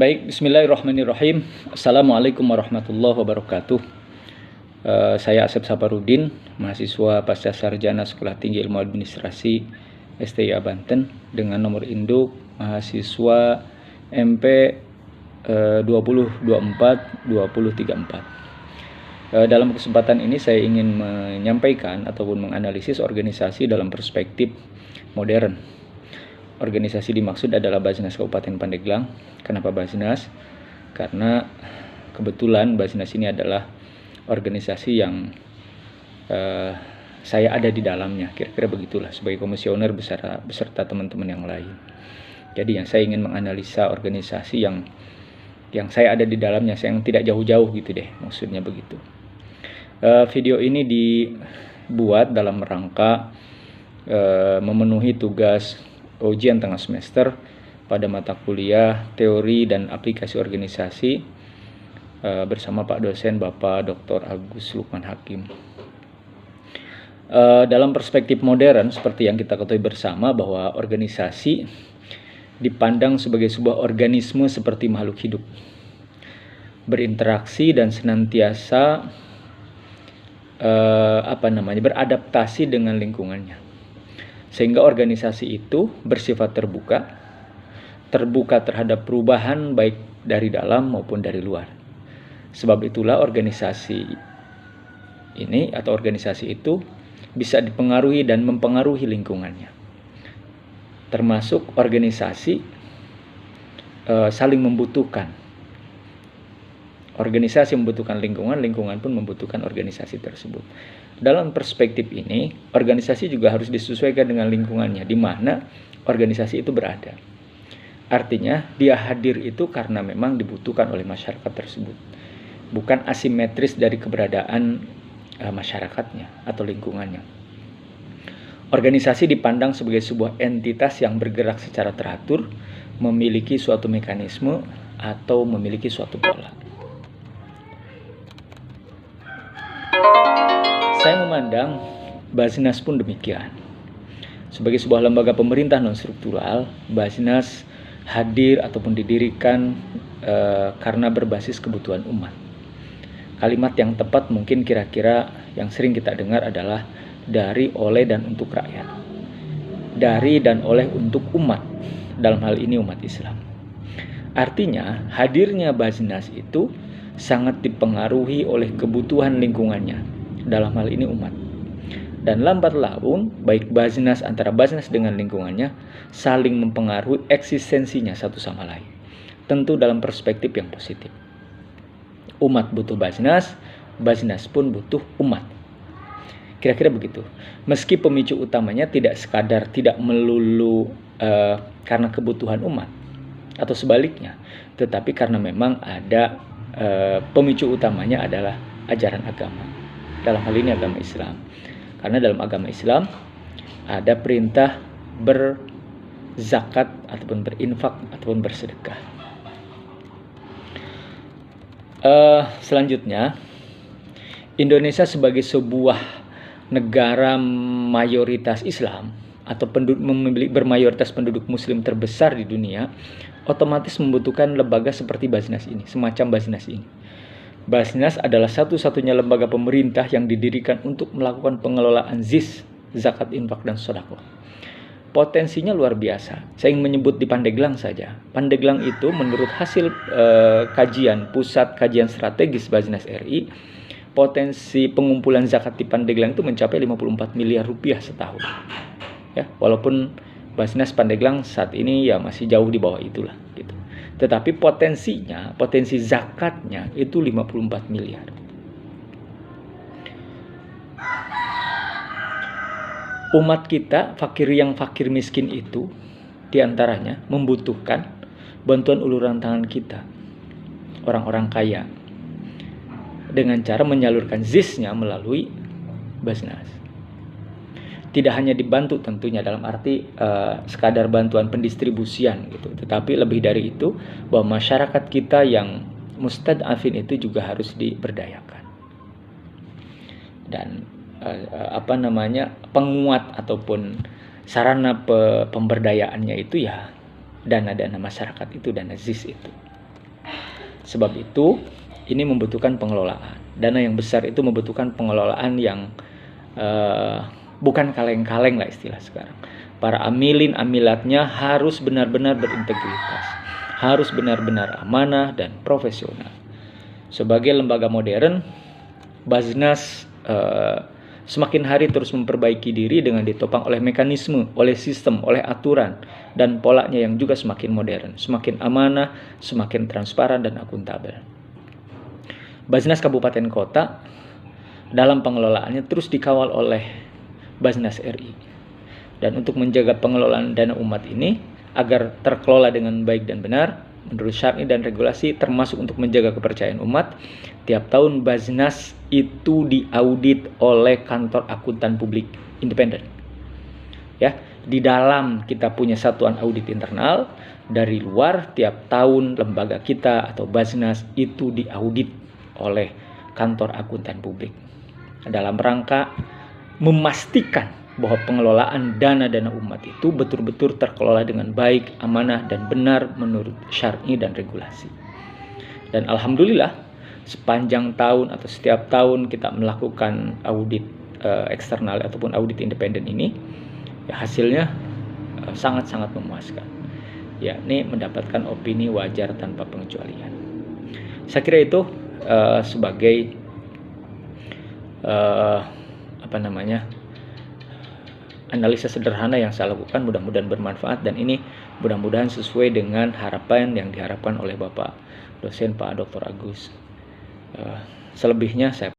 Baik, bismillahirrahmanirrahim. Assalamualaikum warahmatullahi wabarakatuh. Saya Asep Saparudin, mahasiswa Pasca Sarjana Sekolah Tinggi Ilmu Administrasi STIA Banten dengan nomor induk mahasiswa MP 2024-2034. Dalam kesempatan ini saya ingin menyampaikan ataupun menganalisis organisasi dalam perspektif modern. Organisasi dimaksud adalah Basnas Kabupaten Pandeglang. Kenapa Basnas? Karena kebetulan Basnas ini adalah organisasi yang saya ada di dalamnya, kira-kira begitulah, sebagai komisioner beserta teman-teman yang lain. Jadi yang saya ingin menganalisa organisasi yang saya ada di dalamnya, yang tidak jauh-jauh gitu deh, maksudnya begitu. Video ini dibuat dalam rangka memenuhi tugas ujian tengah semester pada mata kuliah teori dan aplikasi organisasi bersama Pak dosen Bapak Dr. Agus Lukman Hakim. Dalam perspektif modern, seperti yang kita ketahui bersama bahwa organisasi dipandang sebagai sebuah organisme seperti makhluk hidup, berinteraksi dan senantiasa beradaptasi dengan lingkungannya. Sehingga organisasi itu bersifat terbuka terhadap perubahan baik dari dalam maupun dari luar. Sebab itulah organisasi ini atau organisasi itu bisa dipengaruhi dan mempengaruhi lingkungannya. Termasuk organisasi saling membutuhkan. Organisasi membutuhkan lingkungan, lingkungan pun membutuhkan organisasi tersebut. Dalam perspektif ini, organisasi juga harus disesuaikan dengan lingkungannya, di mana organisasi itu berada. Artinya, dia hadir itu karena memang dibutuhkan oleh masyarakat tersebut, bukan asimetris dari keberadaan masyarakatnya atau lingkungannya. Organisasi dipandang sebagai sebuah entitas yang bergerak secara teratur, memiliki suatu mekanisme atau memiliki suatu pola. Saya memandang Basnas pun demikian. Sebagai sebuah lembaga pemerintah non-struktural, Basnas hadir ataupun didirikan karena berbasis kebutuhan umat. Kalimat yang tepat mungkin kira-kira yang sering kita dengar adalah dari, oleh, dan untuk rakyat. Dari dan oleh untuk umat, dalam hal ini umat Islam. Artinya, hadirnya Basnas itu sangat dipengaruhi oleh kebutuhan lingkungannya, dalam hal ini umat. Dan lambat laun, baik Basnas antara Basnas dengan lingkungannya saling mempengaruhi eksistensinya satu sama lain. Tentu dalam perspektif yang positif. Umat butuh Basnas, Basnas pun butuh umat. Kira-kira begitu. Meski pemicu utamanya tidak melulu karena kebutuhan umat atau sebaliknya, tetapi karena memang ada pemicu utamanya adalah ajaran agama. Dalam hal ini agama Islam. Karena dalam agama Islam ada perintah berzakat ataupun berinfak ataupun bersedekah. Selanjutnya, Indonesia sebagai sebuah negara mayoritas Islam atau bermayoritas penduduk muslim terbesar di dunia, otomatis membutuhkan lembaga seperti Basnas ini, semacam Basnas ini. Basnas adalah satu-satunya lembaga pemerintah yang didirikan untuk melakukan pengelolaan ZIS, zakat, infak, dan sedekah. Potensinya luar biasa. Saya ingin menyebut di Pandeglang saja. Pandeglang itu menurut hasil kajian Pusat Kajian Strategis Basnas RI, potensi pengumpulan zakat di Pandeglang itu mencapai 54 miliar rupiah setahun. Ya, walaupun Basnas Pandeglang saat ini ya masih jauh di bawah itulah gitu. Tetapi potensi zakatnya itu 54 miliar. Umat kita, fakir miskin itu diantaranya membutuhkan bantuan uluran tangan kita, orang-orang kaya, dengan cara menyalurkan ZIS-nya melalui Basnas. Tidak hanya dibantu tentunya dalam arti sekadar bantuan pendistribusian gitu, tetapi lebih dari itu bahwa masyarakat kita yang mustadafin itu juga harus diberdayakan. Dan penguat ataupun sarana pemberdayaannya itu ya dana-dana masyarakat itu, dana ZIS itu. Sebab itu ini membutuhkan pengelolaan. Dana yang besar itu membutuhkan pengelolaan yang bukan kaleng-kaleng lah istilah sekarang. Para amilin amilatnya harus benar-benar berintegritas, harus benar-benar amanah dan profesional. Sebagai lembaga modern, Basnas semakin hari terus memperbaiki diri dengan ditopang oleh mekanisme, oleh sistem, oleh aturan, dan polanya yang juga semakin modern, semakin amanah, semakin transparan dan akuntabel. Basnas Kabupaten Kota dalam pengelolaannya terus dikawal oleh Basnas RI. Dan untuk menjaga pengelolaan dana umat ini agar terkelola dengan baik dan benar menurut syar'i dan regulasi, termasuk untuk menjaga kepercayaan umat, tiap tahun Basnas itu diaudit oleh kantor akuntan publik independen. Ya, di dalam kita punya satuan audit internal, dari luar tiap tahun lembaga kita atau Basnas itu diaudit oleh kantor akuntan publik dalam rangka memastikan bahwa pengelolaan dana-dana umat itu betul-betul terkelola dengan baik, amanah, dan benar menurut syar'i dan regulasi. Dan alhamdulillah sepanjang tahun atau setiap tahun kita melakukan audit eksternal ataupun audit independen ini, ya hasilnya sangat-sangat memuaskan. Yakni mendapatkan opini wajar tanpa pengecualian. Saya kira itu sebagai analisa sederhana yang saya lakukan, mudah-mudahan bermanfaat, dan ini mudah-mudahan sesuai dengan harapan yang diharapkan oleh Bapak dosen Pak Dr. Agus. Selebihnya saya